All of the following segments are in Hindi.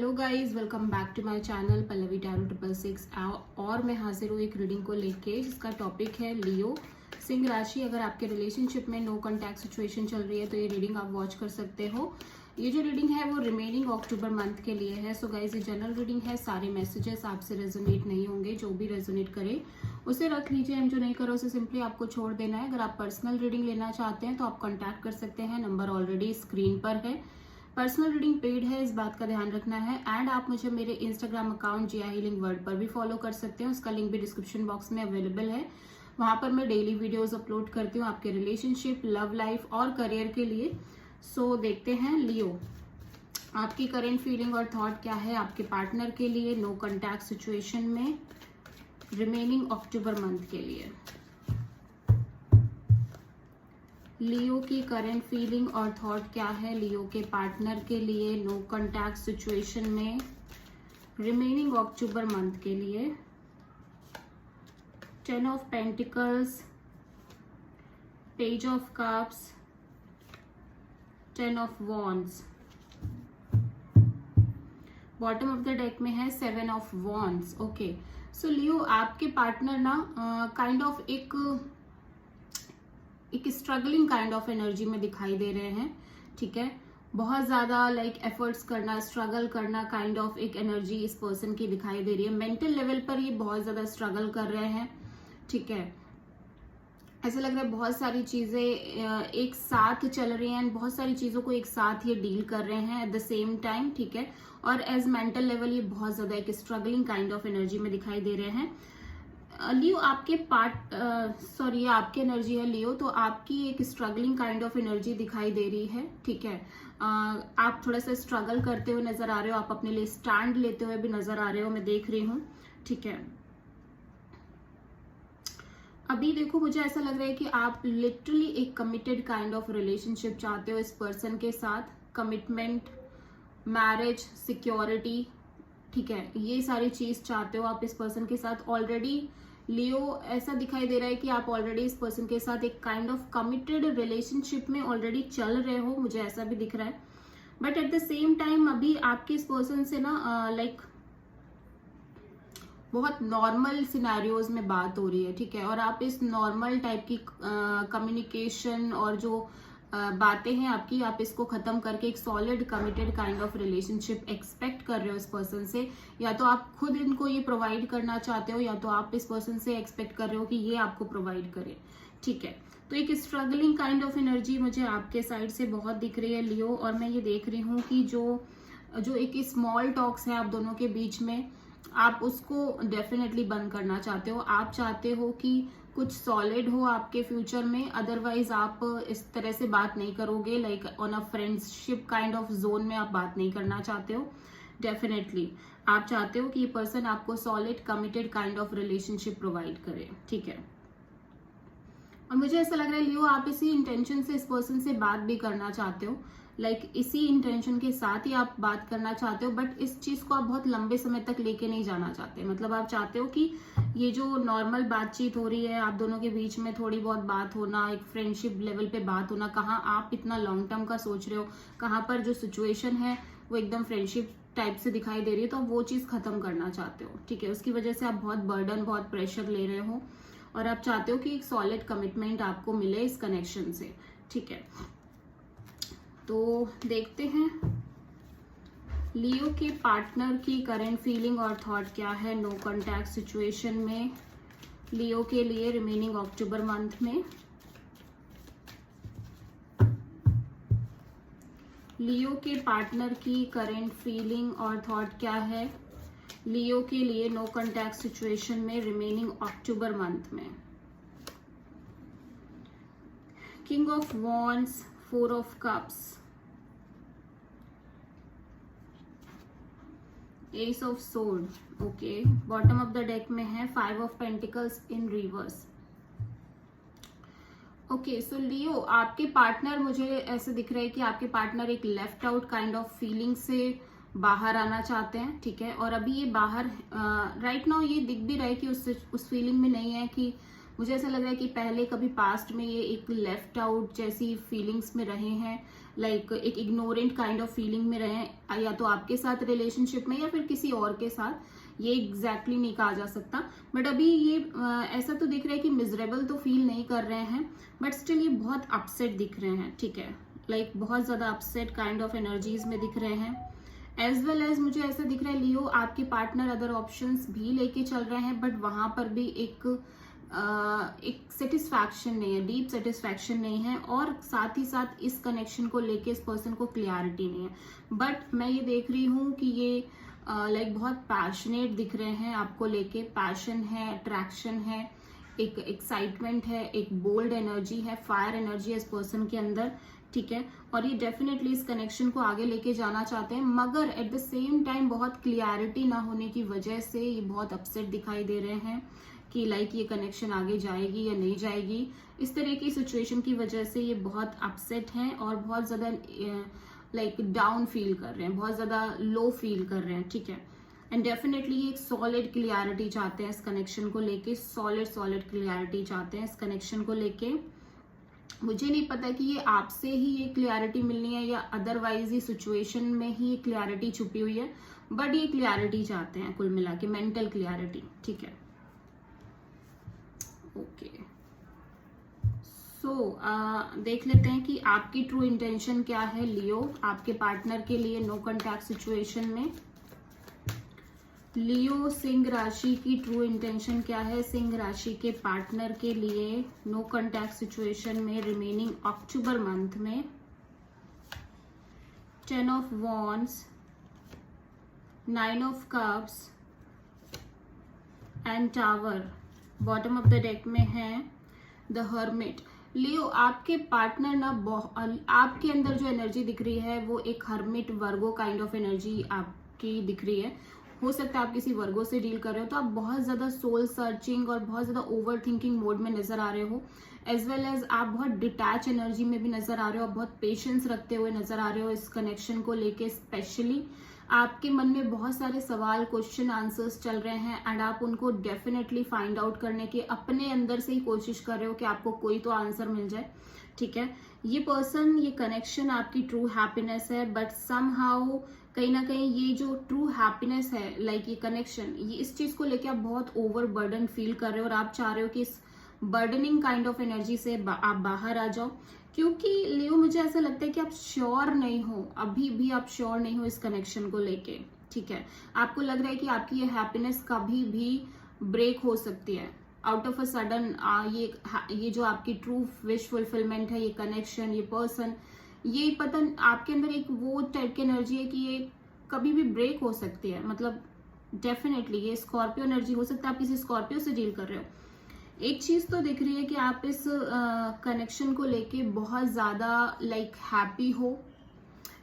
Hello guys, welcome back to my channel Pallavi tarot 666। और मैं हाजिर हूँ एक रीडिंग को लेके जिसका टॉपिक है लियो सिंह राशि। अगर आपके रिलेशनशिप में नो कॉन्टैक्ट सिचुएशन चल रही है तो ये रीडिंग आप वॉच कर सकते हो। ये जो रीडिंग है वो रिमेनिंग अक्टूबर मंथ के लिए है। सो गाइस, ये जनरल रीडिंग है, सारे मैसेजेस आपसे रेजोनेट नहीं होंगे। जो भी रेजोनेट करे उसे रख लीजिए एंड जो नहीं करे उसे सिंपली आपको छोड़ देना है। अगर आप पर्सनल रीडिंग लेना चाहते हैं तो आप कॉन्टैक्ट कर सकते हैं, नंबर ऑलरेडी स्क्रीन पर है। पर्सनल रीडिंग पेड है, इस बात का ध्यान रखना है। एंड आप मुझे मेरे इंस्टाग्राम अकाउंट जिया हीलिंग वर्ल्ड पर भी फॉलो कर सकते हैं, उसका लिंक भी डिस्क्रिप्शन बॉक्स में अवेलेबल है। वहां पर मैं डेली वीडियोस अपलोड करती हूँ आपके रिलेशनशिप, लव लाइफ और करियर के लिए। सो देखते हैं लियो, आपकी करेंट फीलिंग और थॉट क्या है आपके पार्टनर के लिए नो कॉन्टैक्ट सिचुएशन में रिमेनिंग अक्टूबर मंथ के लिए। लियो की करंट फीलिंग और थॉट क्या है लियो के पार्टनर के लिए नो कॉन्टैक्ट सिचुएशन में रिमेनिंग अक्टूबर मंथ के लिए। 10 of pentacles, page of cups, 10 of wands. Bottom of the deck में है 7 of wands. Okay, so Leo आपके पार्टनर ना काइंड ऑफ एक स्ट्रगलिंग काइंड ऑफ एनर्जी में दिखाई दे रहे हैं। ठीक है, बहुत ज्यादा लाइक एफर्ट्स करना, स्ट्रगल करना काइंड ऑफ एक एनर्जी इस पर्सन की दिखाई दे रही है। मेंटल लेवल पर ये बहुत ज्यादा स्ट्रगल कर रहे हैं। ठीक है, ऐसा लग रहा है बहुत सारी चीजें एक साथ चल रही हैं, बहुत सारी चीजों को एक साथ ये डील कर रहे हैं एट द सेम टाइम। ठीक है, और एज मेंटल लेवल ये बहुत ज्यादा एक स्ट्रगलिंग काइंड ऑफ एनर्जी में दिखाई दे रहे हैं। लियो आपके आपकी एनर्जी है लियो, तो आपकी एक स्ट्रगलिंग काइंड ऑफ एनर्जी दिखाई दे रही है। ठीक है, आप थोड़ा सा स्ट्रगल करते हुए नजर आ रहे हो, आप अपने लिए स्टैंड लेते हुए भी नजर आ रहे हो, मैं देख रही हूँ। ठीक है, अभी देखो मुझे ऐसा लग रहा है कि आप लिटरली एक कमिटेड काइंड ऑफ रिलेशनशिप चाहते हो इस पर्सन के साथ। कमिटमेंट, मैरिज, सिक्योरिटी, ठीक है, ये सारी चीज चाहते हो आप इस पर्सन के साथ। ऑलरेडी लियो ऐसा दिखाई दे रहा है कि आप ऑलरेडी इस पर्सन के साथ एक काइंड ऑफ कमिटेड रिलेशनशिप में ऑलरेडी चल रहे हो, मुझे ऐसा भी दिख रहा है। But at the same time अभी आपके इस पर्सन से ना लाइक बहुत नॉर्मल सिनेरियोज में बात हो रही है। ठीक है, और आप इस नॉर्मल टाइप की कम्युनिकेशन और जो बातें हैं आपकी, आप इसको खत्म करके एक solid committed kind of relationship expect कर रहे हो इस पर्सन से। या तो आप खुद इनको ये प्रोवाइड करना चाहते हो या तो आप इस पर्सन से एक्सपेक्ट कर रहे हो कि ये आपको प्रोवाइड करे। ठीक है, तो एक स्ट्रगलिंग काइंड ऑफ एनर्जी मुझे आपके साइड से बहुत दिख रही है लियो। और मैं ये देख रही हूँ कि जो एक स्मॉल टॉक्स है आप दोनों के बीच में, आप उसको डेफिनेटली बंद करना चाहते हो। आप चाहते हो कि कुछ सॉलिड हो आपके फ्यूचर में, अदरवाइज आप इस तरह से बात नहीं करोगे। Like on a friendship kind of zone में आप बात नहीं करना चाहते हो। डेफिनेटली आप चाहते हो कि ये पर्सन आपको solid committed kind of relationship provide करे। ठीक है, और मुझे ऐसा लग रहा है लियो आप इसी इंटेंशन से इस पर्सन से बात भी करना चाहते हो। लाइक इसी इंटेंशन के साथ ही आप बात करना चाहते हो, बट इस चीज को आप बहुत लंबे समय तक लेके नहीं जाना चाहते। मतलब आप चाहते हो कि ये जो नॉर्मल बातचीत हो रही है आप दोनों के बीच में, थोड़ी बहुत बात होना, एक फ्रेंडशिप लेवल पे बात होना, कहाँ आप इतना लॉन्ग टर्म का सोच रहे हो, कहाँ पर जो सिचुएशन है वो एकदम फ्रेंडशिप टाइप से दिखाई दे रही है, तो आप वो चीज खत्म करना चाहते हो। ठीक है, उसकी वजह से आप बहुत बर्डन, बहुत प्रेशर ले रहे हो और आप चाहते हो कि एक सॉलिड कमिटमेंट आपको मिले इस कनेक्शन से। ठीक है, तो देखते हैं लियो के पार्टनर की करंट फीलिंग और थॉट क्या है नो कॉन्टैक्ट सिचुएशन में लियो के लिए रिमेनिंग अक्टूबर मंथ में। लियो के पार्टनर की करंट फीलिंग और थॉट क्या है लियो के लिए नो कॉन्टैक्ट सिचुएशन में रिमेनिंग अक्टूबर मंथ में। King of wands, 4 of cups, ace of sword. Okay, bottom of the deck में है 5 of pentacles in reverse. Okay, so Leo आपके पार्टनर, मुझे ऐसे दिख रहा है कि आपके पार्टनर एक left out kind of feeling से बाहर आना चाहते हैं। ठीक है, और अभी ये बाहर राइट नाउ ये दिख भी रहा है कि उस फीलिंग में नहीं है कि मुझे ऐसा लग रहा है कि पहले कभी पास्ट में ये एक लेफ्ट आउट जैसी फीलिंग्स में रहे हैं, लाइक एक इग्नोरेंट काइंड ऑफ फीलिंग में रहे हैं, या तो आपके साथ रिलेशनशिप में या फिर किसी और के साथ, ये एग्जैक्टली नहीं कहा जा सकता। बट अभी ये ऐसा तो दिख रहा है कि मिजरेबल तो फील नहीं कर रहे हैं, बट स्टिल ये बहुत अपसेट दिख रहे हैं, ठीक है, लाइक बहुत ज्यादा अपसेट काइंड ऑफ एनर्जीज में दिख रहे हैं। एज वेल एज मुझे ऐसा दिख रहा है लियो, आपके पार्टनर अदर ऑप्शंस भी लेके चल रहे हैं, बट वहां पर भी एक सेटिस्फैक्शन नहीं है, डीप सेटिस्फैक्शन नहीं है, और साथ ही साथ इस कनेक्शन को लेके इस पर्सन को क्लियरिटी नहीं है। बट मैं ये देख रही हूँ कि ये लाइक बहुत पैशनेट दिख रहे हैं आपको लेके, पैशन है, अट्रैक्शन है, एक एक्साइटमेंट है, एक बोल्ड एनर्जी है, फायर एनर्जी है इस पर्सन के अंदर, ठीक है, और ये डेफिनेटली इस कनेक्शन को आगे लेके जाना चाहते हैं, मगर एट द सेम टाइम बहुत क्लियरिटी ना होने की वजह से ये बहुत अपसेट दिखाई दे रहे हैं कि लाइक ये कनेक्शन आगे जाएगी या नहीं जाएगी। इस तरह की सिचुएशन की वजह से ये बहुत अपसेट हैं और बहुत ज्यादा लाइक डाउन फील कर रहे हैं, बहुत ज्यादा लो फील कर रहे हैं, ठीक है। एंड डेफिनेटली ये एक सॉलिड क्लियरिटी चाहते हैं इस कनेक्शन को लेके, सॉलिड क्लियरिटी चाहते हैं इस कनेक्शन को लेके। मुझे नहीं पता कि ये आपसे ही ये क्लियरिटी मिलनी है या अदरवाइज ये सिचुएशन में ही ये क्लियरिटी छुपी हुई है, बट ये क्लियरिटी चाहते हैं कुल मिला के, मेंटल क्लियरिटी, ठीक है। ओके, सो देख लेते हैं कि आपकी ट्रू इंटेंशन क्या है लियो, आपके पार्टनर के लिए नो कॉन्टैक्ट सिचुएशन में। लियो सिंह राशि की ट्रू इंटेंशन क्या है सिंह राशि के पार्टनर के लिए नो कॉन्टैक्ट सिचुएशन में रिमेनिंग अक्टूबर मंथ में। 10 of wands, 9 of cups and tower, bottom of the deck में है द हर्मिट। लियो, आपके पार्टनर ना आपके अंदर जो एनर्जी दिख रही है वो एक hermit Virgo kind of energy आपकी दिख रही है। हो सकता है आप किसी वर्गो से डील कर रहे हो, तो आप बहुत ज्यादा सोल सर्चिंग और बहुत ज्यादा ओवर थिंकिंग मोड में नजर आ रहे हो, एज वेल एज आप बहुत डिटैच एनर्जी में भी नजर आ रहे हो, बहुत पेशेंस रखते हुए नजर आ रहे हो इस कनेक्शन को लेके। स्पेशली आपके मन में बहुत सारे सवाल, क्वेश्चन, आंसर्स चल रहे हैं, एंड आप उनको डेफिनेटली फाइंड आउट करने की अपने अंदर से ही कोशिश कर रहे हो कि आपको कोई तो आंसर मिल जाए, ठीक है। ये पर्सन, ये कनेक्शन आपकी ट्रू हैप्पीनेस है, बट समहाउ कहीं ना कहीं ये जो ट्रू हैप्पीनेस है, लाइक ये कनेक्शन, ये इस चीज को लेके आप बहुत ओवर बर्डन फील कर रहे हो, और आप चाह रहे हो कि इस बर्डनिंग काइंड ऑफ एनर्जी से आप बाहर आ जाओ। क्योंकि लियो, मुझे ऐसा लगता है कि आप श्योर नहीं हो, अभी भी आप श्योर नहीं हो इस कनेक्शन को लेके, ठीक है। आपको लग रहा है कि ये हैप्पीनेस कभी भी ब्रेक हो सकती है आउट ऑफ अ सडन। ये जो आपकी ट्रू विश फुलफिलमेंट है, ये कनेक्शन, ये पर्सन, ये पता आपके अंदर एक वो टाइप की एनर्जी है कि ये कभी भी ब्रेक हो सकती है। मतलब डेफिनेटली ये स्कॉर्पियो एनर्जी हो सकता है, आप किसी स्कॉर्पियो से डील कर रहे हो। एक चीज तो दिख रही है कि आप इस कनेक्शन को लेके बहुत ज्यादा लाइक हैप्पी हो,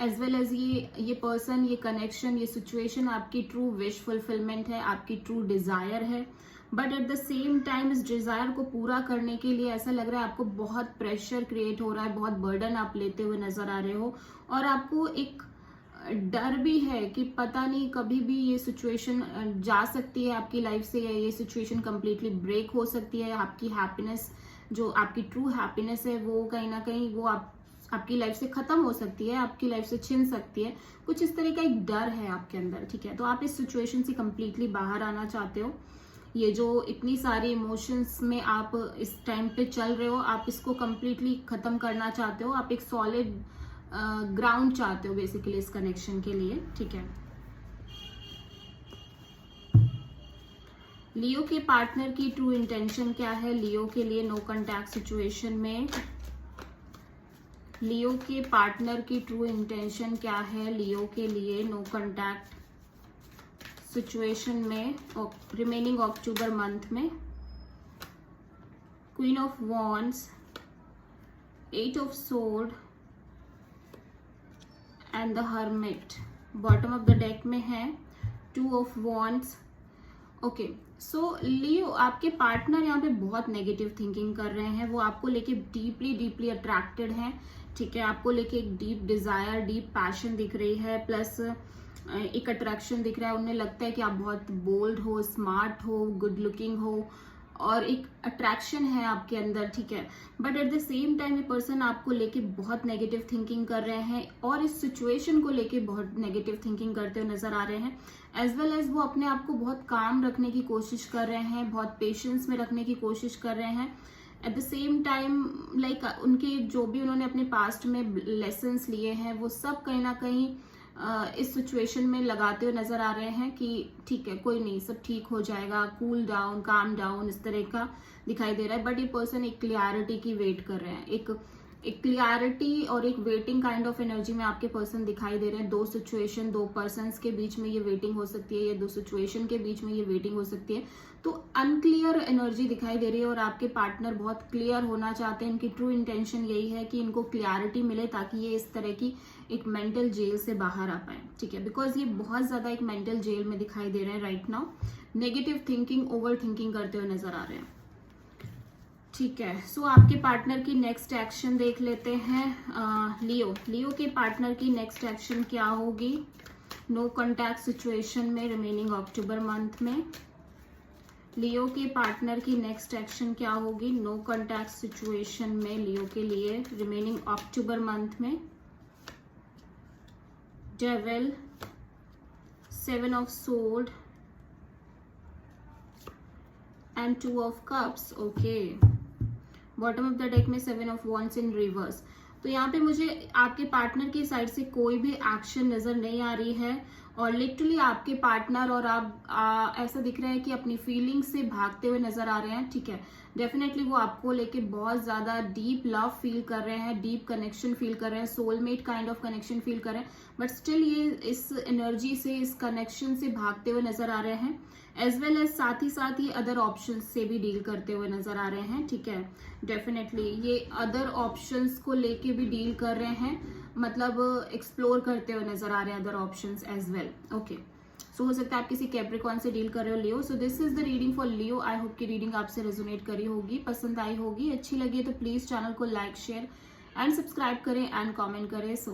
एज वेल एज ये पर्सन, ये कनेक्शन, ये सिचुएशन आपकी ट्रू विश फुलफिलमेंट है, आपकी ट्रू डिजायर है। But at the same time इस डिजायर को पूरा करने के लिए ऐसा लग रहा है आपको बहुत प्रेशर क्रिएट हो रहा है, बहुत बर्डन आप लेते हुए नजर आ रहे हो, और आपको एक डर भी है कि पता नहीं कभी भी ये सिचुएशन जा सकती है आपकी लाइफ से, या ये सिचुएशन कंप्लीटली ब्रेक हो सकती है। आपकी हैप्पीनेस, जो आपकी ट्रू हैप्पीनेस है, वो कहीं ना कहीं वो आपकी लाइफ से खत्म हो सकती है, आपकी लाइफ से छिन सकती है। कुछ इस तरह का एक डर है आपके अंदर, ठीक है। तो आप इस सिचुएशन से कंप्लीटली बाहर आना चाहते हो। ये जो इतनी सारी इमोशंस में आप इस टाइम पे चल रहे हो, आप इसको कंप्लीटली खत्म करना चाहते हो। आप एक सॉलिड ग्राउंड चाहते हो बेसिकली इस कनेक्शन के लिए, ठीक है। लियो के पार्टनर की ट्रू इंटेंशन क्या है लियो के लिए नो कॉन्टैक्ट सिचुएशन में। लियो के पार्टनर की ट्रू इंटेंशन क्या है लियो के लिए नो कॉन्टैक्ट सिचुएशन में रिमेनिंग अक्टूबर मंथ में। Queen of wands, 8 of sword and the hermit, bottom of the deck में है 2 of wands. Okay, so Leo, आपके पार्टनर यहाँ पे बहुत नेगेटिव थिंकिंग कर रहे हैं, वो आपको लेके डीपली अट्रैक्टेड हैं, ठीक है। आपको लेके एक डीप डिजायर, डीप पैशन दिख रही है, प्लस एक अट्रैक्शन दिख रहा है। उन्हें लगता है कि आप बहुत बोल्ड हो, स्मार्ट हो, गुड लुकिंग हो, और एक अट्रैक्शन है आपके अंदर, ठीक है। But at the same time ये पर्सन आपको लेके बहुत नेगेटिव थिंकिंग कर रहे हैं और इस सिचुएशन को लेके बहुत नेगेटिव थिंकिंग करते हुए नजर आ रहे हैं। एज वेल एज वो अपने आप को बहुत काम रखने की कोशिश कर रहे हैं, बहुत पेशेंस में रखने की कोशिश कर रहे हैं। At the same time like उनके जो भी उन्होंने अपने पास्ट में लेसन्स लिए हैं वो सब कहीं ना कहीं इस सिचुएशन में लगाते हुए नजर आ रहे हैं कि ठीक है, कोई नहीं, सब ठीक हो जाएगा, कूल डाउन, काम डाउन, इस तरह का दिखाई दे रहा है। बट ये पर्सन एक क्लियरिटी की वेट कर रहे हैं, एक क्लियरिटी और एक वेटिंग काइंड ऑफ एनर्जी में आपके पर्सन दिखाई दे रहे हैं। दो सिचुएशन, दो पर्सन्स के बीच में ये वेटिंग हो सकती है, या दो सिचुएशन के बीच में ये वेटिंग हो सकती है। तो अनक्लियर एनर्जी दिखाई दे रही है और आपके पार्टनर बहुत क्लियर होना चाहते हैं। इनकी ट्रू इंटेंशन यही है कि इनको क्लियरिटी मिले ताकि ये इस तरह की एक मेंटल जेल से बाहर आ पाए, ठीक है। बिकॉज ये बहुत ज्यादा एक मेंटल जेल में दिखाई दे रहे हैं right now. Negative thinking, over thinking करते हुए नजर आ रहे हैं, ठीक है। सो आपके पार्टनर की नेक्स्ट एक्शन देख लेते हैं। लियो के पार्टनर की नेक्स्ट एक्शन क्या होगी नो कॉन्टैक्ट सिचुएशन में रिमेनिंग अक्टूबर मंथ में। लियो के पार्टनर की नेक्स्ट एक्शन क्या होगी नो कॉन्टैक्ट सिचुएशन में लियो के लिए रिमेनिंग अक्टूबर मंथ में। Devil, 7 of sword and 2 of cups, okay. Bottom of the deck में 7 ऑफ वॉन्ड्स इन रिवर्स। तो यहाँ पे मुझे आपके पार्टनर की साइड से कोई भी एक्शन नजर नहीं आ रही है और लिटरली आपके पार्टनर और आप ऐसा दिख रहा है कि अपनी फीलिंग्स से भागते हुए नजर आ रहे हैं, ठीक है। डेफिनेटली वो आपको लेके बहुत ज्यादा डीप लव फील कर रहे हैं, डीप कनेक्शन फील कर रहे हैं, soulmate kind of connection feel कर रहे हैं। बट स्टिल ये इस एनर्जी से, इस कनेक्शन से भागते हुए नजर आ रहे हैं। एज वेल एज साथ ही अदर ऑप्शंस से भी डील करते हुए नजर आ रहे हैं, ठीक है। डेफिनेटली ये अदर ऑप्शंस को लेके भी डील कर रहे हैं, मतलब एक्सप्लोर करते हुए नजर आ रहे हैं other options as well, okay. So हो सकता है आप किसी कैप्रिकॉर्न से डील कर रहे हो Leo. So this is the reading for Leo. I hope की रीडिंग आपसे रेजोनेट करी होगी, पसंद आई होगी, अच्छी लगी तो प्लीज चैनल को लाइक, शेयर एंड सब्सक्राइब करें एंड कॉमेंट करें। सो